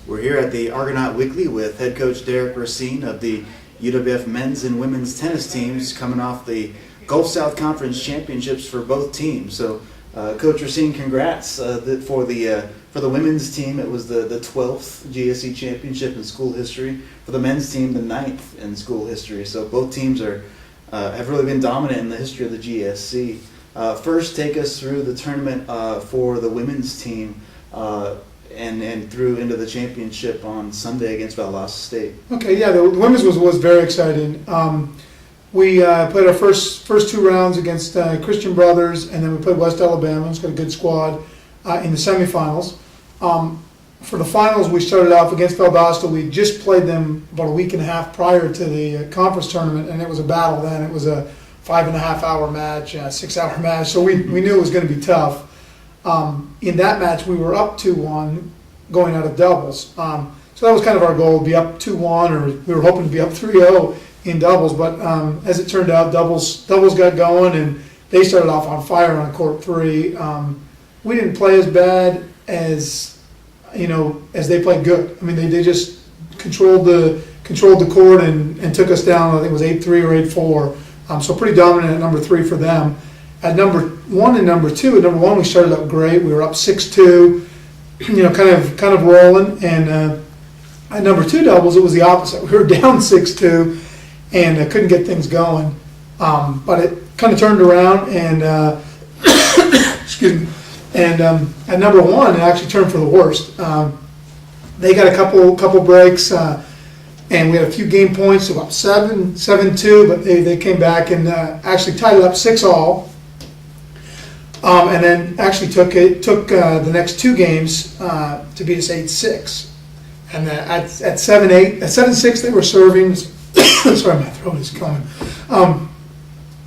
We're here at the Argonaut Weekly with head coach Derrick Racine of the UWF men's and women's tennis teams, coming off the Gulf South Conference championships for both teams. So, Coach Racine, congrats for the women's team. It was the 12th GSC championship in school history. For the men's team, the 9th in school history. So both teams have really been dominant in the history of the GSC. First, take us through the tournament for the women's team. And through into the championship on Sunday against Valdosta State. Okay, yeah, the women's was very exciting. We played our first two rounds against Christian Brothers, and then we played West Alabama. It's got a good squad in the semifinals. For the finals, we started off against Valdosta. We just played them about a week and a half prior to the conference tournament, and it was a battle then. It was a 5.5-hour match, a 6-hour match, so we knew it was going to be tough. In that match, we were up 2-1 going out of doubles. So that was kind of our goal, to be up 2-1, or we were hoping to be up 3-0 in doubles. But as it turned out, doubles got going, and they started off on fire on court 3. We didn't play as bad as they played good. I mean, they just controlled the court and took us down. I think it was 8-3 or 8-4. So pretty dominant at number 3 for them. At number 1 and number 2, at number 1 we started up great. We were up 6-2, kind of rolling. And at number 2 doubles, it was the opposite. We were down 6-2 and couldn't get things going. But it kind of turned around and excuse me. And at number 1, it actually turned for the worst. They got a couple breaks. And we had a few game points, so up 7-2, but they came back and actually tied it up 6-all. And then actually took the next 2 games to beat us 8-6. And at 7-6 they were serving. Sorry, my throat is coming.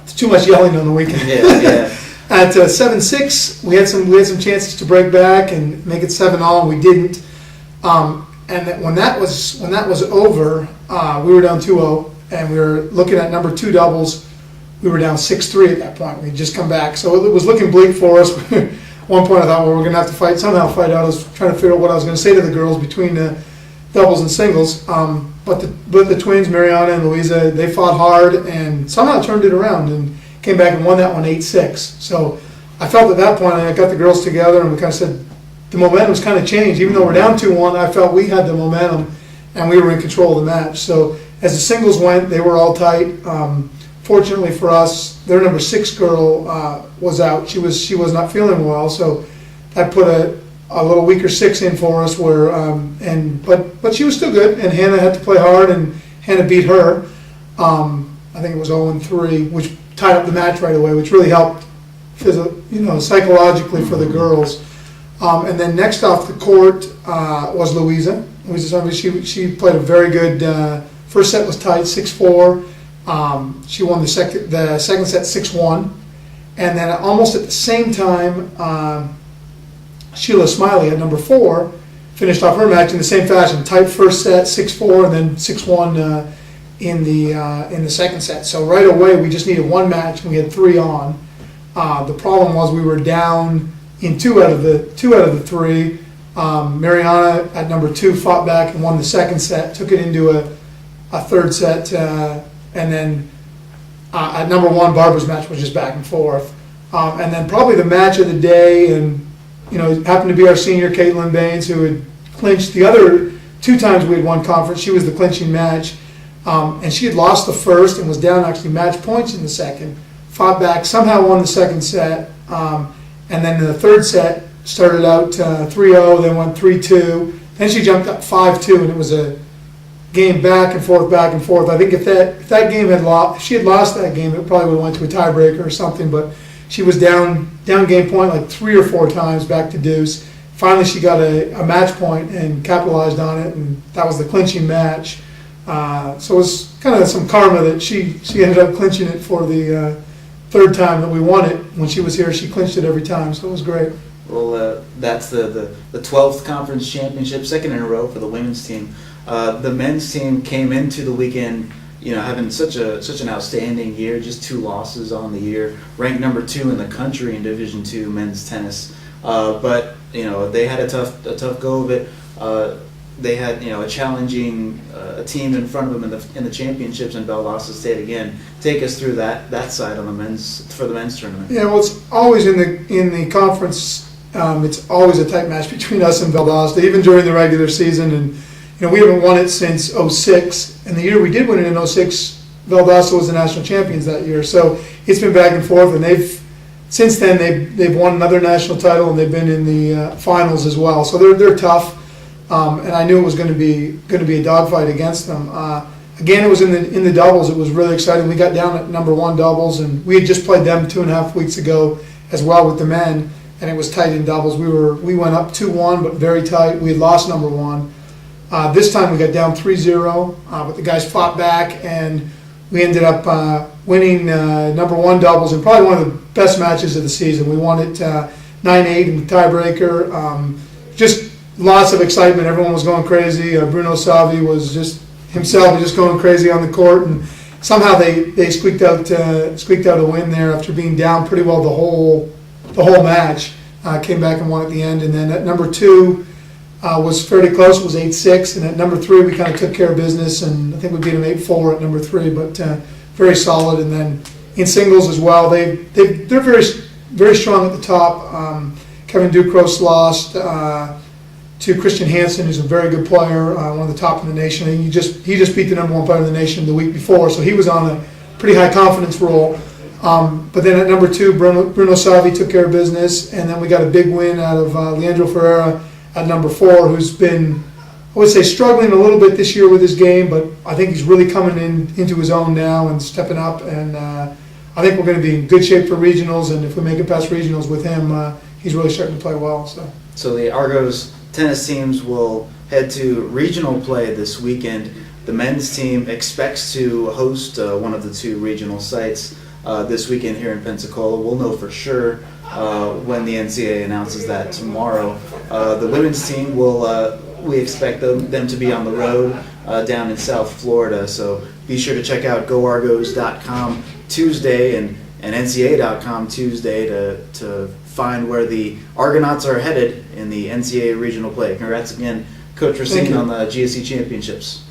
It's too much yelling on the weekend. Yeah. At 7-6 we had some chances to break back and make it 7-all, and we didn't. And when that was over, we were down 2-0, and we were looking at number 2 doubles. We were down 6-3 at that point. We'd just come back, so it was looking bleak for us. At one point, I thought, well, we're going to have to somehow fight out. I was trying to figure out what I was going to say to the girls between doubles and singles. But the twins, Mariana and Louisa, they fought hard and somehow turned it around and came back and won that one 8-6. So I felt at that point, I got the girls together and we kind of said, the momentum's kind of changed. Even though we're down 2-1, I felt we had the momentum and we were in control of the match. So as the singles went, they were all tight. Fortunately for us, their number 6 girl was out. She was not feeling well, so that put a little weaker 6 in for us. But she was still good, and Hannah had to play hard, and Hannah beat her. I think it was 0-3, which tied up the match right away, which really helped psychologically for the girls. And then next off the court was Louisa. She played a very good. First set was tied 6-4. She won the second set 6-1, and then almost at the same time, Sheila Smiley at number 4 finished off her match in the same fashion, tight first set 6-4, and then 6-1 in the second set. So right away we just needed one match, and we had 3 on. The problem was we were down in 2 out of the 3. Mariana at number 2 fought back and won the second set, took it into a third set. And then at number 1, Barbara's match was just back and forth. And then probably the match of the day, and it happened to be our senior, Caitlin Baines, who had clinched the other 2 times we had won conference. She was the clinching match. And she had lost the first and was down actually match points in the second. Fought back, somehow won the second set. And then in the third set, started out 3-0, then went 3-2. Then she jumped up 5-2, and it was a game back and forth. I think if that game if she had lost that game, it probably would have went to a tiebreaker or something. But she was down game point like 3 or 4 times, back to deuce. Finally, she got a match point and capitalized on it, and that was the clinching match. So it was kind of some karma that she ended up clinching it for the 3rd time that we won it. When she was here, she clinched it every time, so it was great. Well, that's the 12th conference championship, 2nd in a row for the women's team. The men's team came into the weekend, having such an outstanding year, just 2 losses on the year, ranked number 2 in the country in Division II men's tennis. But they had a tough go of it. they had a challenging team in front of them in the championships in Valdosta State again. Take us through that side on the men's tournament. Yeah, well, it's always in the conference. It's always a tight match between us and Valdosta, even during the regular season. And we haven't won it since '06. And the year we did win it in '06, Valdosta was the national champions that year. So it's been back and forth, and since then they've won another national title, and they've been in the finals as well. So they're tough. And I knew it was going to be a dogfight against them. Again, it was in the doubles. It was really exciting. We got down at number one doubles, and we had just played them 2.5 weeks ago as well with the men, and it was tight in doubles. We went up 2-1, but very tight. We had lost number one. This time we got down 3-0, but the guys fought back, and we ended up winning number one doubles, and probably one of the best matches of the season. We won it 9-8 in the tiebreaker. Just lots of excitement. Everyone was going crazy. Bruno Savi was just going crazy on the court, and somehow they squeaked out a win there after being down pretty well the whole match. Came back and won at the end, and then at number two was fairly close. It was 8-6, and at number three we kind of took care of business, and I think we beat them 4-4 at number three, but very solid. And then in singles as well, they're very very strong at the top. Kevin Ducros lost to Christian Hansen, who's a very good player, one of the top in the nation. And he just beat the number one player in the nation the week before, so he was on a pretty high confidence roll. But then at number two, Bruno Savi took care of business, and then we got a big win out of Leandro Ferreira at number four, who's been, I would say, struggling a little bit this year with his game, but I think he's really coming into his own now and stepping up, and I think we're going to be in good shape for regionals, and if we make it past regionals with him, he's really starting to play well. So the Argos tennis teams will head to regional play this weekend. The men's team expects to host one of the two regional sites this weekend here in Pensacola. We'll know for sure when the NCAA announces that tomorrow. The women's team we expect them to be on the road down in South Florida. So be sure to check out goargos.com Tuesday and NCAA.com Tuesday to find where the Argonauts are headed in the NCAA regional play. Congrats again, Coach Racine, on the GSC championships.